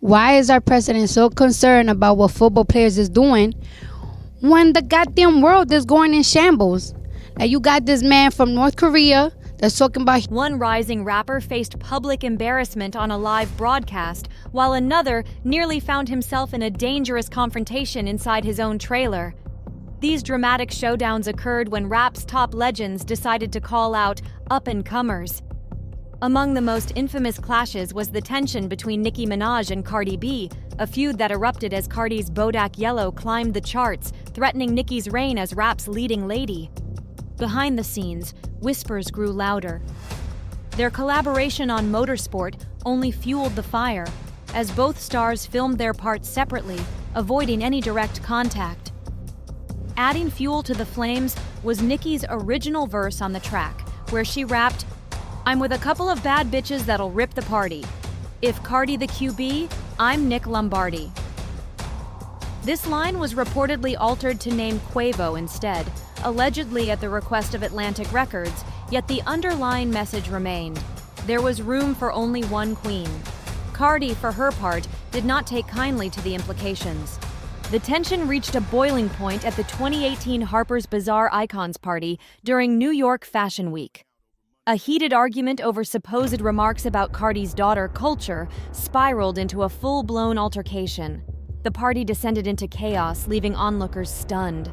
Why is our president so concerned about what football players is doing when the goddamn world is going in shambles? Now you got this man from North Korea that's talking about one rising rapper faced public embarrassment on a live broadcast, while another nearly found himself in a dangerous confrontation inside his own trailer. These dramatic showdowns occurred when rap's top legends decided to call out up-and-comers. Among the most infamous clashes was the tension between Nicki Minaj and Cardi B, a feud that erupted as Cardi's Bodak Yellow climbed the charts, threatening Nicki's reign as rap's leading lady. Behind the scenes, whispers grew louder. Their collaboration on Motorsport only fueled the fire, as both stars filmed their parts separately, avoiding any direct contact. Adding fuel to the flames was Nicki's original verse on the track, where she rapped, "I'm with a couple of bad bitches that'll rip the party. If Cardi the QB, I'm Nick Lombardi." This line was reportedly altered to name Quavo instead, allegedly at the request of Atlantic Records, yet the underlying message remained. There was room for only one queen. Cardi, for her part, did not take kindly to the implications. The tension reached a boiling point at the 2018 Harper's Bazaar Icons Party during New York Fashion Week. A heated argument over supposed remarks about Cardi's daughter, Culture, spiraled into a full-blown altercation. The party descended into chaos, leaving onlookers stunned.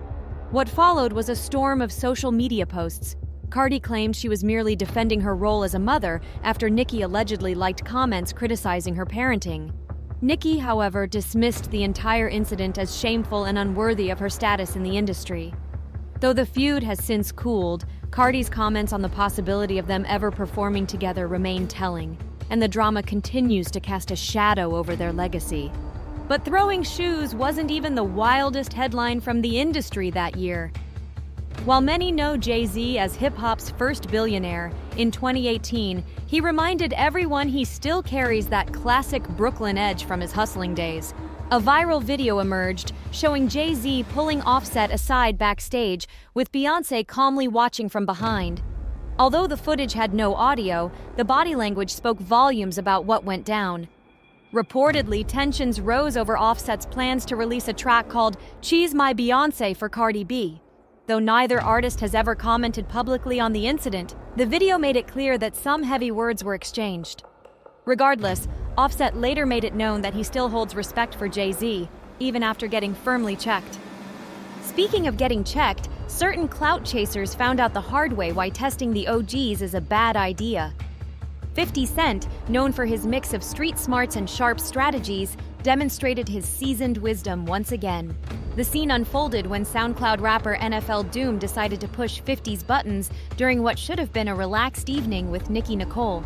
What followed was a storm of social media posts. Cardi claimed she was merely defending her role as a mother after Nicki allegedly liked comments criticizing her parenting. Nicki, however, dismissed the entire incident as shameful and unworthy of her status in the industry. Though the feud has since cooled, Cardi's comments on the possibility of them ever performing together remain telling, and the drama continues to cast a shadow over their legacy. But throwing shoes wasn't even the wildest headline from the industry that year. While many know Jay-Z as hip-hop's first billionaire, in 2018, he reminded everyone he still carries that classic Brooklyn edge from his hustling days. A viral video emerged showing Jay-Z pulling Offset aside backstage, with Beyoncé calmly watching from behind. Although the footage had no audio, the body language spoke volumes about what went down. Reportedly, tensions rose over Offset's plans to release a track called "Cheese My Beyoncé" for Cardi B. Though neither artist has ever commented publicly on the incident, the video made it clear that some heavy words were exchanged. Regardless, Offset later made it known that he still holds respect for Jay-Z, even after getting firmly checked. Speaking of getting checked, certain clout chasers found out the hard way why testing the OGs is a bad idea. 50 Cent, known for his mix of street smarts and sharp strategies, demonstrated his seasoned wisdom once again. The scene unfolded when SoundCloud rapper NFL Doom decided to push 50's buttons during what should have been a relaxed evening with Nicki Nicole.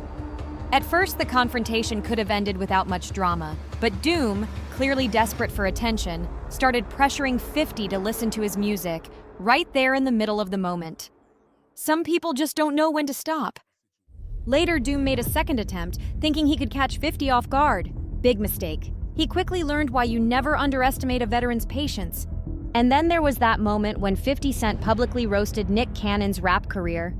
At first, the confrontation could have ended without much drama, but Doom, clearly desperate for attention, started pressuring 50 to listen to his music, right there in the middle of the moment. Some people just don't know when to stop. Later, Doom made a second attempt, thinking he could catch 50 off guard. Big mistake. He quickly learned why you never underestimate a veteran's patience. And then there was that moment when 50 Cent publicly roasted Nick Cannon's rap career.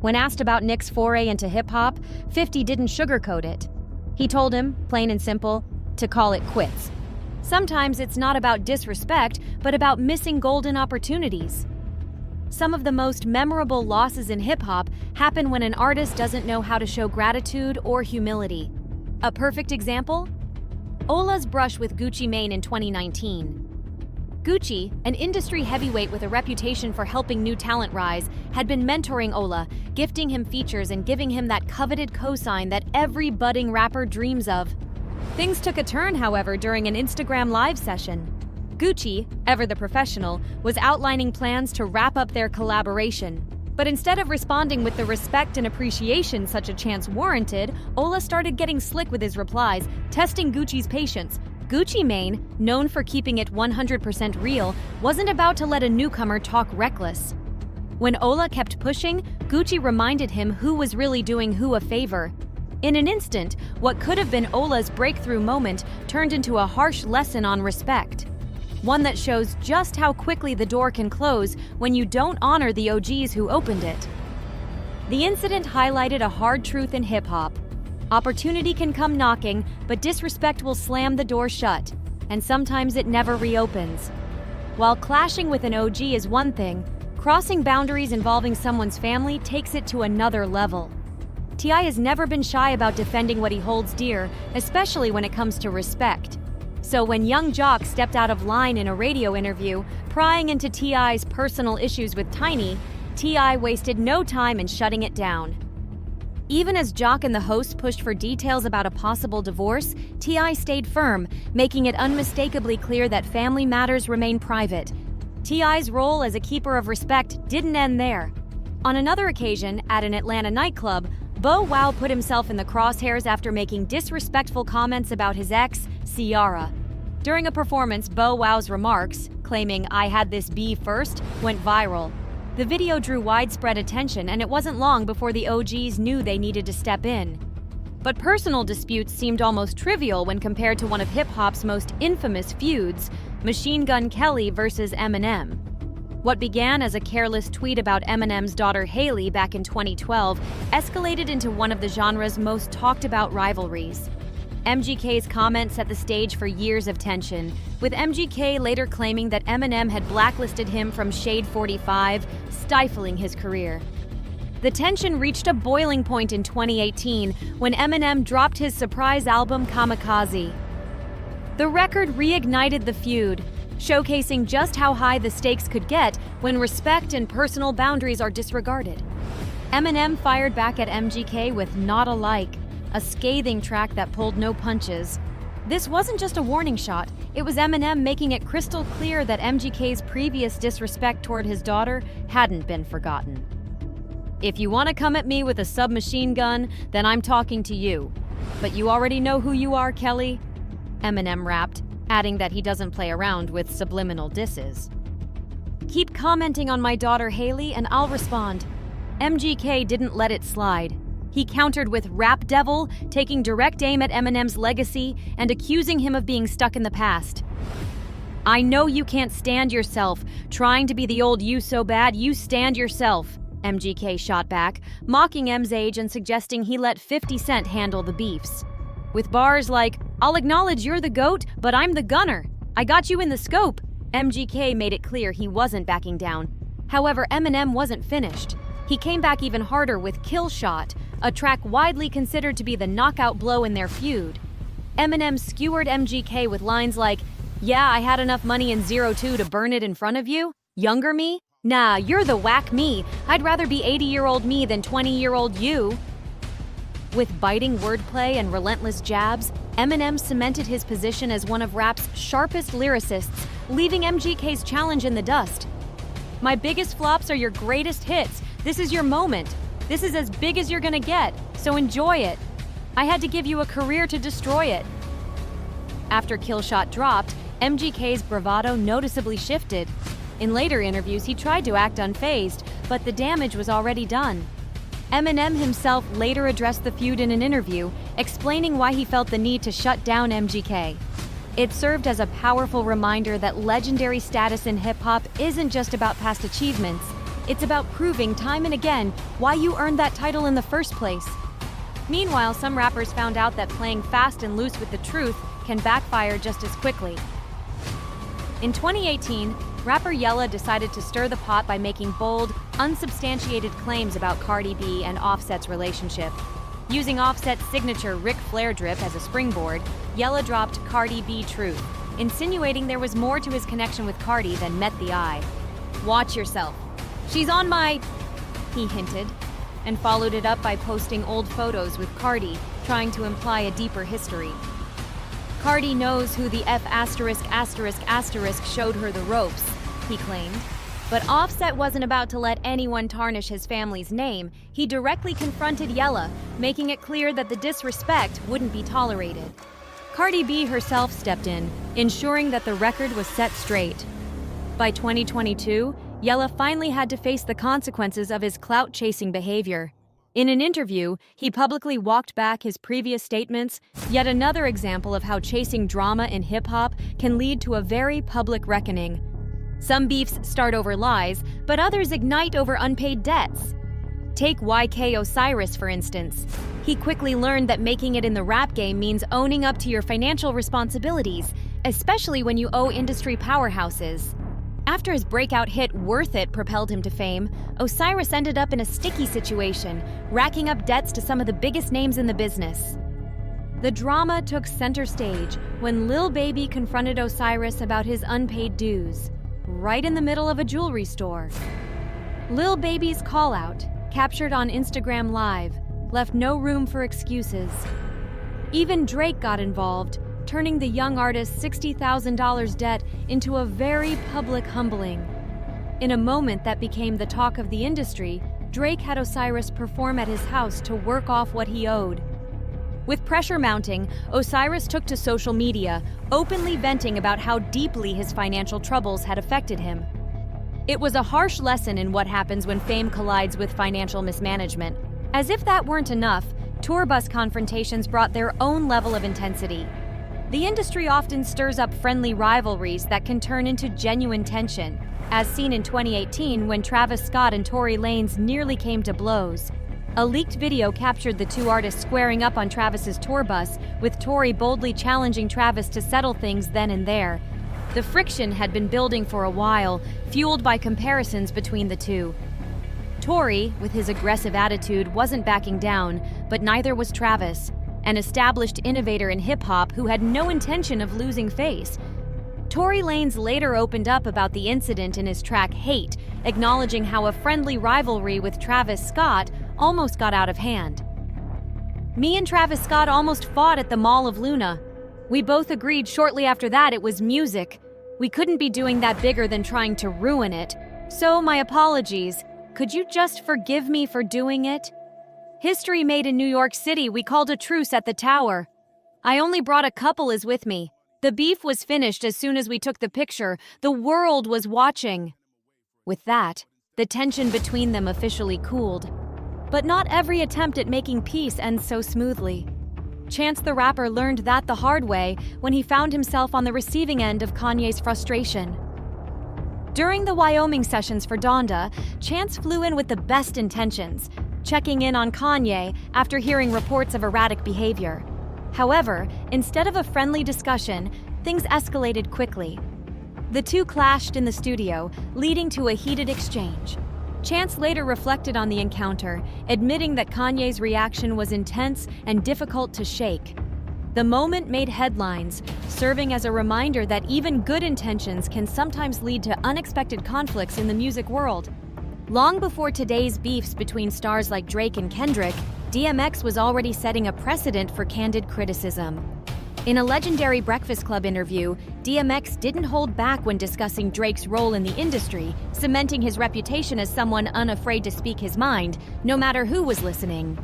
When asked about Nick's foray into hip-hop, 50 didn't sugarcoat it. He told him, plain and simple, to call it quits. Sometimes it's not about disrespect, but about missing golden opportunities. Some of the most memorable losses in hip-hop happen when an artist doesn't know how to show gratitude or humility. A perfect example? Ola's brush with Gucci Mane in 2019. Gucci, an industry heavyweight with a reputation for helping new talent rise, had been mentoring Ola, gifting him features and giving him that coveted cosign that every budding rapper dreams of. Things took a turn, however, during an Instagram live session. Gucci, ever the professional, was outlining plans to wrap up their collaboration. But instead of responding with the respect and appreciation such a chance warranted, Ola started getting slick with his replies, testing Gucci's patience. Gucci Mane, known for keeping it 100% real, wasn't about to let a newcomer talk reckless. When Ola kept pushing, Gucci reminded him who was really doing who a favor. In an instant, what could have been Ola's breakthrough moment turned into a harsh lesson on respect. One that shows just how quickly the door can close when you don't honor the OGs who opened it. The incident highlighted a hard truth in hip-hop. Opportunity can come knocking, but disrespect will slam the door shut, and sometimes it never reopens. While clashing with an OG is one thing, crossing boundaries involving someone's family takes it to another level. T.I. has never been shy about defending what he holds dear, especially when it comes to respect. So when Young Jock stepped out of line in a radio interview, prying into T.I.'s personal issues with Tiny, T.I. wasted no time in shutting it down. Even as Jock and the host pushed for details about a possible divorce, T.I. stayed firm, making it unmistakably clear that family matters remain private. T.I.'s role as a keeper of respect didn't end there. On another occasion, at an Atlanta nightclub, Bow Wow put himself in the crosshairs after making disrespectful comments about his ex, Ciara. During a performance, Bow Wow's remarks, claiming "I had this bee first," went viral. The video drew widespread attention, and it wasn't long before the OGs knew they needed to step in. But personal disputes seemed almost trivial when compared to one of hip-hop's most infamous feuds, Machine Gun Kelly versus Eminem. What began as a careless tweet about Eminem's daughter Haley back in 2012 escalated into one of the genre's most talked-about rivalries. MGK's comment set the stage for years of tension, with MGK later claiming that Eminem had blacklisted him from Shade 45, stifling his career. The tension reached a boiling point in 2018 when Eminem dropped his surprise album Kamikaze. The record reignited the feud, showcasing just how high the stakes could get when respect and personal boundaries are disregarded. Eminem fired back at MGK with Not Alike, a scathing track that pulled no punches. This wasn't just a warning shot, it was Eminem making it crystal clear that MGK's previous disrespect toward his daughter hadn't been forgotten. "If you want to come at me with a submachine gun, then I'm talking to you. But you already know who you are, Kelly," Eminem rapped, adding that he doesn't play around with subliminal disses. "Keep commenting on my daughter Haley and I'll respond." MGK didn't let it slide. He countered with Rap Devil, taking direct aim at Eminem's legacy and accusing him of being stuck in the past. "I know you can't stand yourself, trying to be the old you so bad you stand yourself," MGK shot back, mocking M's age and suggesting he let 50 Cent handle the beefs. With bars like, "I'll acknowledge you're the GOAT, but I'm the gunner. I got you in the scope," MGK made it clear he wasn't backing down. However, Eminem wasn't finished. He came back even harder with Kill Shot, a track widely considered to be the knockout blow in their feud. Eminem skewered MGK with lines like, "Yeah, I had enough money in 02 to burn it in front of you? Younger me? Nah, you're the whack me. I'd rather be 80-year-old me than 20-year-old you." With biting wordplay and relentless jabs, Eminem cemented his position as one of rap's sharpest lyricists, leaving MGK's challenge in the dust. "My biggest flops are your greatest hits. This is your moment. This is as big as you're gonna get, so enjoy it. I had to give you a career to destroy it." After Kill Shot dropped, MGK's bravado noticeably shifted. In later interviews, he tried to act unfazed, but the damage was already done. Eminem himself later addressed the feud in an interview, explaining why he felt the need to shut down MGK. It served as a powerful reminder that legendary status in hip-hop isn't just about past achievements. It's about proving time and again why you earned that title in the first place. Meanwhile, some rappers found out that playing fast and loose with the truth can backfire just as quickly. In 2018, rapper Yella decided to stir the pot by making bold, unsubstantiated claims about Cardi B and Offset's relationship. Using Offset's signature Ric Flair drip as a springboard, Yella dropped Cardi B Truth, insinuating there was more to his connection with Cardi than met the eye. "Watch yourself. She's on my," he hinted, and followed it up by posting old photos with Cardi, trying to imply a deeper history. "Cardi knows who the F*** showed her the ropes," he claimed. But Offset wasn't about to let anyone tarnish his family's name. He directly confronted Yella, making it clear that the disrespect wouldn't be tolerated. Cardi B herself stepped in, ensuring that the record was set straight. By 2022, Yella finally had to face the consequences of his clout-chasing behavior. In an interview, he publicly walked back his previous statements, yet another example of how chasing drama in hip-hop can lead to a very public reckoning. Some beefs start over lies, but others ignite over unpaid debts. Take YK Osiris, for instance. He quickly learned that making it in the rap game means owning up to your financial responsibilities, especially when you owe industry powerhouses. After his breakout hit Worth It propelled him to fame, Osiris ended up in a sticky situation, racking up debts to some of the biggest names in the business. The drama took center stage when Lil Baby confronted Osiris about his unpaid dues, right in the middle of a jewelry store. Lil Baby's call-out, captured on Instagram Live, left no room for excuses. Even Drake got involved, turning the young artist's $60,000 debt into a very public humbling. In a moment that became the talk of the industry, Drake had Osiris perform at his house to work off what he owed. With pressure mounting, Osiris took to social media, openly venting about how deeply his financial troubles had affected him. It was a harsh lesson in what happens when fame collides with financial mismanagement. As if that weren't enough, tour bus confrontations brought their own level of intensity. The industry often stirs up friendly rivalries that can turn into genuine tension, as seen in 2018 when Travis Scott and Tory Lanez nearly came to blows. A leaked video captured the two artists squaring up on Travis's tour bus, with Tory boldly challenging Travis to settle things then and there. The friction had been building for a while, fueled by comparisons between the two. Tory, with his aggressive attitude, wasn't backing down, but neither was Travis, an established innovator in hip-hop who had no intention of losing face. Tory Lanez later opened up about the incident in his track Hate, acknowledging how a friendly rivalry with Travis Scott almost got out of hand. Me and Travis Scott almost fought at the Mall of Luna. We both agreed shortly after that it was music. We couldn't be doing that bigger than trying to ruin it. So my apologies. Could you just forgive me for doing it? History made in New York City, we called a truce at the Tower. I only brought a couple as with me. The beef was finished as soon as we took the picture. The world was watching. With that, the tension between them officially cooled. But not every attempt at making peace ends so smoothly. Chance the Rapper learned that the hard way when he found himself on the receiving end of Kanye's frustration. During the Wyoming sessions for Donda, Chance flew in with the best intentions, checking in on Kanye after hearing reports of erratic behavior. However, instead of a friendly discussion, things escalated quickly. The two clashed in the studio, leading to a heated exchange. Chance later reflected on the encounter, admitting that Kanye's reaction was intense and difficult to shake. The moment made headlines, serving as a reminder that even good intentions can sometimes lead to unexpected conflicts in the music world. Long before today's beefs between stars like Drake and Kendrick, DMX was already setting a precedent for candid criticism. In a legendary Breakfast Club interview, DMX didn't hold back when discussing Drake's role in the industry, cementing his reputation as someone unafraid to speak his mind, no matter who was listening.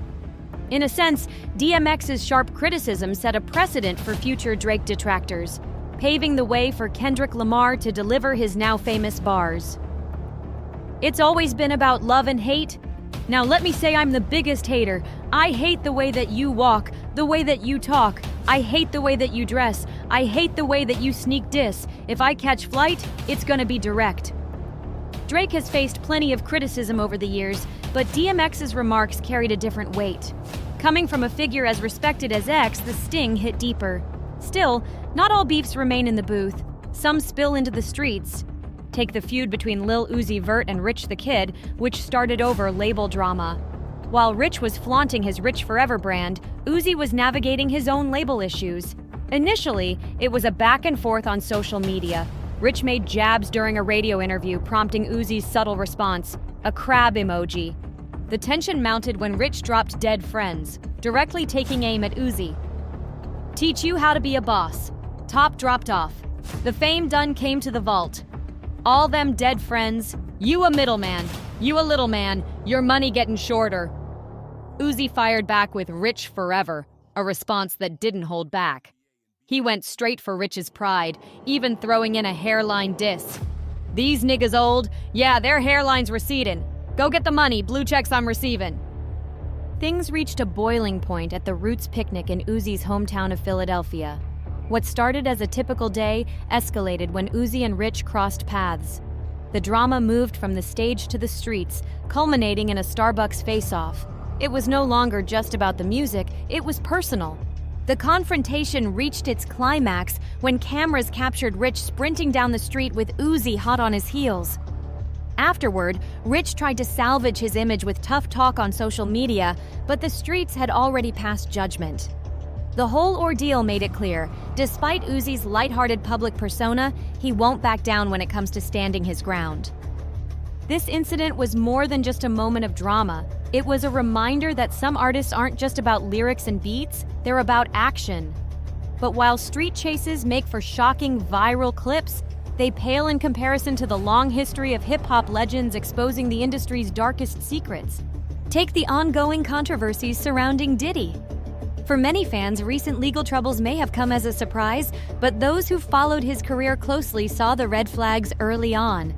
In a sense, DMX's sharp criticism set a precedent for future Drake detractors, paving the way for Kendrick Lamar to deliver his now famous bars. It's always been about love and hate. Now let me say I'm the biggest hater. I hate the way that you walk, the way that you talk. I hate the way that you dress. I hate the way that you sneak diss. If I catch flight, it's gonna be direct. Drake has faced plenty of criticism over the years, but DMX's remarks carried a different weight. Coming from a figure as respected as X, the sting hit deeper. Still, not all beefs remain in the booth. Some spill into the streets. Take the feud between Lil Uzi Vert and Rich the Kid, which started over label drama. While Rich was flaunting his Rich Forever brand, Uzi was navigating his own label issues. Initially, it was a back and forth on social media. Rich made jabs during a radio interview, prompting Uzi's subtle response, a crab emoji. The tension mounted when Rich dropped Dead Friends, directly taking aim at Uzi. Teach you how to be a boss. Top dropped off. The fame done came to the vault. All them dead friends, you a middleman, you a little man, your money getting shorter. Uzi fired back with Rich Forever, a response that didn't hold back. He went straight for Rich's pride, even throwing in a hairline diss. These niggas old, yeah, their hairline's receding. Go get the money, blue checks I'm receiving. Things reached a boiling point at the Roots picnic in Uzi's hometown of Philadelphia. What started as a typical day escalated when Uzi and Rich crossed paths. The drama moved from the stage to the streets, culminating in a Starbucks face-off. It was no longer just about the music, it was personal. The confrontation reached its climax when cameras captured Rich sprinting down the street with Uzi hot on his heels. Afterward, Rich tried to salvage his image with tough talk on social media, but the streets had already passed judgment. The whole ordeal made it clear, despite Uzi's lighthearted public persona, he won't back down when it comes to standing his ground. This incident was more than just a moment of drama. It was a reminder that some artists aren't just about lyrics and beats, they're about action. But while street chases make for shocking viral clips, they pale in comparison to the long history of hip-hop legends exposing the industry's darkest secrets. Take the ongoing controversies surrounding Diddy. For many fans, recent legal troubles may have come as a surprise, but those who followed his career closely saw the red flags early on.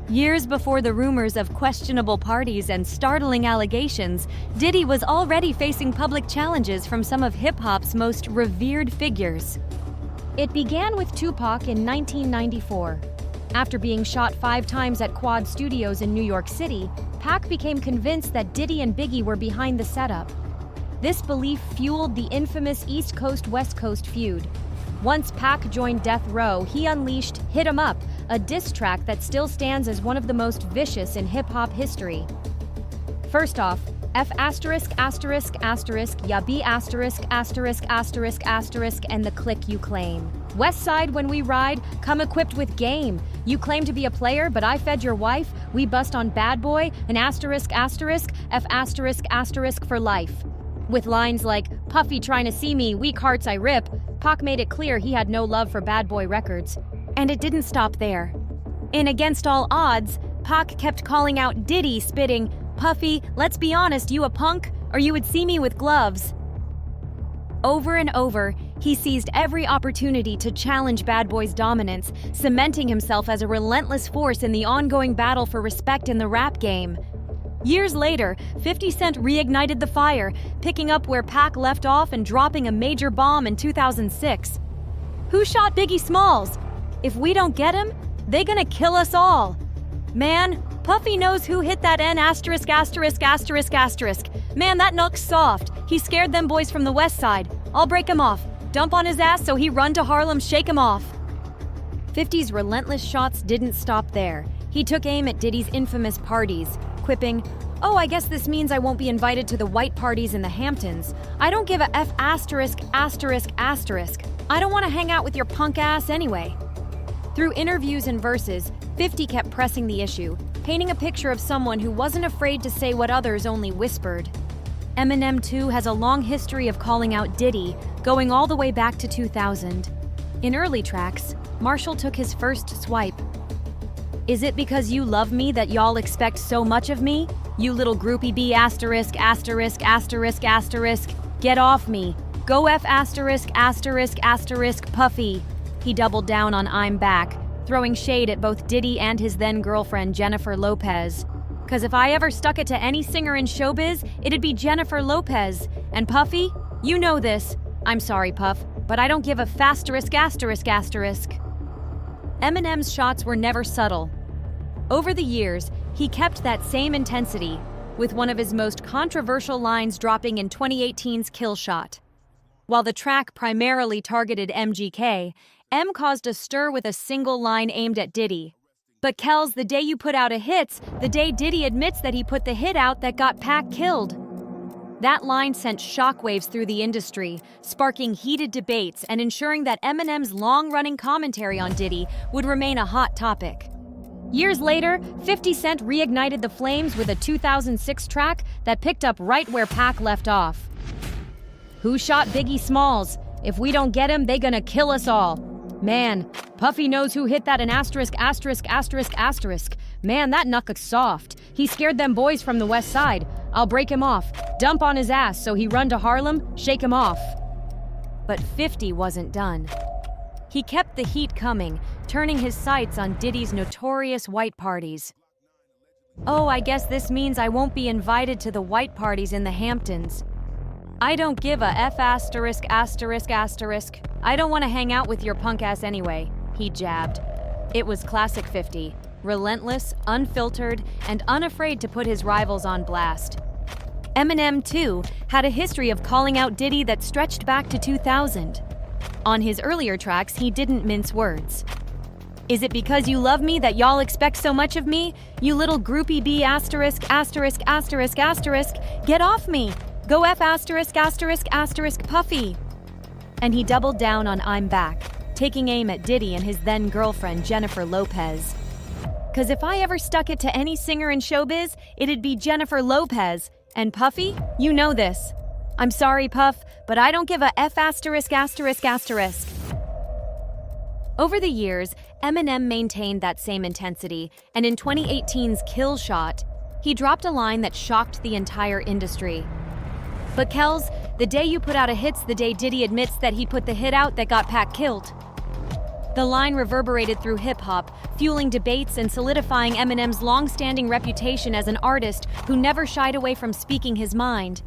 Years before the rumors of questionable parties and startling allegations, Diddy was already facing public challenges from some of hip-hop's most revered figures. It began with Tupac in 1994. After being shot 5 times at Quad Studios in New York City, Pac became convinced that Diddy and Biggie were behind the setup. This belief fueled the infamous East Coast-West Coast feud. Once Pac joined Death Row, he unleashed Hit 'Em Up, a diss track that still stands as one of the most vicious in hip-hop history. First off, F*** ya be ***** and the click you claim. West Side when we ride, come equipped with game. You claim to be a player, but I fed your wife. We bust on Bad Boy, an ****, F*** for life. With lines like, Puffy trying to see me, weak hearts I rip, Pac made it clear he had no love for Bad Boy Records. And it didn't stop there. In Against All Odds, Pac kept calling out Diddy, spitting, Puffy, let's be honest, you a punk? Or you would see me with gloves. Over and over, he seized every opportunity to challenge Bad Boy's dominance, cementing himself as a relentless force in the ongoing battle for respect in the rap game. Years later, 50 Cent reignited the fire, picking up where Pac left off and dropping a major bomb in 2006. Who shot Biggie Smalls? If we don't get him, they gonna kill us all. Man, Puffy knows who hit that N**********. Man, that knuck's soft. He scared them boys from the west side. I'll break him off. Dump on his ass so he run to Harlem, shake him off. 50's relentless shots didn't stop there. He took aim at Diddy's infamous parties, quipping, oh, I guess this means I won't be invited to the white parties in the Hamptons. I don't give a F********. I don't want to hang out with your punk ass anyway. Through interviews and verses, 50 kept pressing the issue, painting a picture of someone who wasn't afraid to say what others only whispered. Eminem, too, has a long history of calling out Diddy, going all the way back to 2000. In early tracks, Marshall took his first swipe. Is it because you love me that y'all expect so much of me? You little groupie B**********. Get off me. Go F******** Puffy. He doubled down on I'm back, throwing shade at both Diddy and his then-girlfriend Jennifer Lopez. Cause if I ever stuck it to any singer in showbiz, it'd be Jennifer Lopez. And Puffy, you know this. I'm sorry, Puff, but I don't give a ********. Eminem's shots were never subtle. Over the years, he kept that same intensity, with one of his most controversial lines dropping in 2018's Kill Shot. While the track primarily targeted MGK, M caused a stir with a single line aimed at Diddy. But Kells, the day you put out a hits, the day Diddy admits that he put the hit out that got Pac killed. That line sent shockwaves through the industry, sparking heated debates and ensuring that Eminem's long-running commentary on Diddy would remain a hot topic. Years later, 50 Cent reignited the flames with a 2006 track that picked up right where Pac left off. Who shot Biggie Smalls? If we don't get him, they gonna kill us all. Man, Puffy knows who hit that an ********. Man, that knuck's soft. He scared them boys from the west side. I'll break him off. Dump on his ass so he run to Harlem, shake him off. But 50 wasn't done. He kept the heat coming, turning his sights on Diddy's notorious white parties. Oh, I guess this means I won't be invited to the white parties in the Hamptons. I don't give a F********. I don't want to hang out with your punk ass anyway, he jabbed. It was classic 50. relentless, unfiltered, and unafraid to put his rivals on blast. Eminem, too, had a history of calling out Diddy that stretched back to 2000. On his earlier tracks, he didn't mince words. Is it because you love me that y'all expect so much of me? You little groupie B asterisk asterisk asterisk asterisk, get off me! Go F asterisk asterisk asterisk Puffy! And he doubled down on I'm back, taking aim at Diddy and his then-girlfriend Jennifer Lopez. 'Cause if I ever stuck it to any singer in showbiz, it'd be Jennifer Lopez. And Puffy, you know this. I'm sorry, Puff, but I don't give a F asterisk asterisk asterisk. Over the years, Eminem maintained that same intensity, and in 2018's Kill Shot, he dropped a line that shocked the entire industry. But Kells, the day you put out a hit's the day Diddy admits that he put the hit out that got Pac killed. The line reverberated through hip-hop, fueling debates and solidifying Eminem's long-standing reputation as an artist who never shied away from speaking his mind.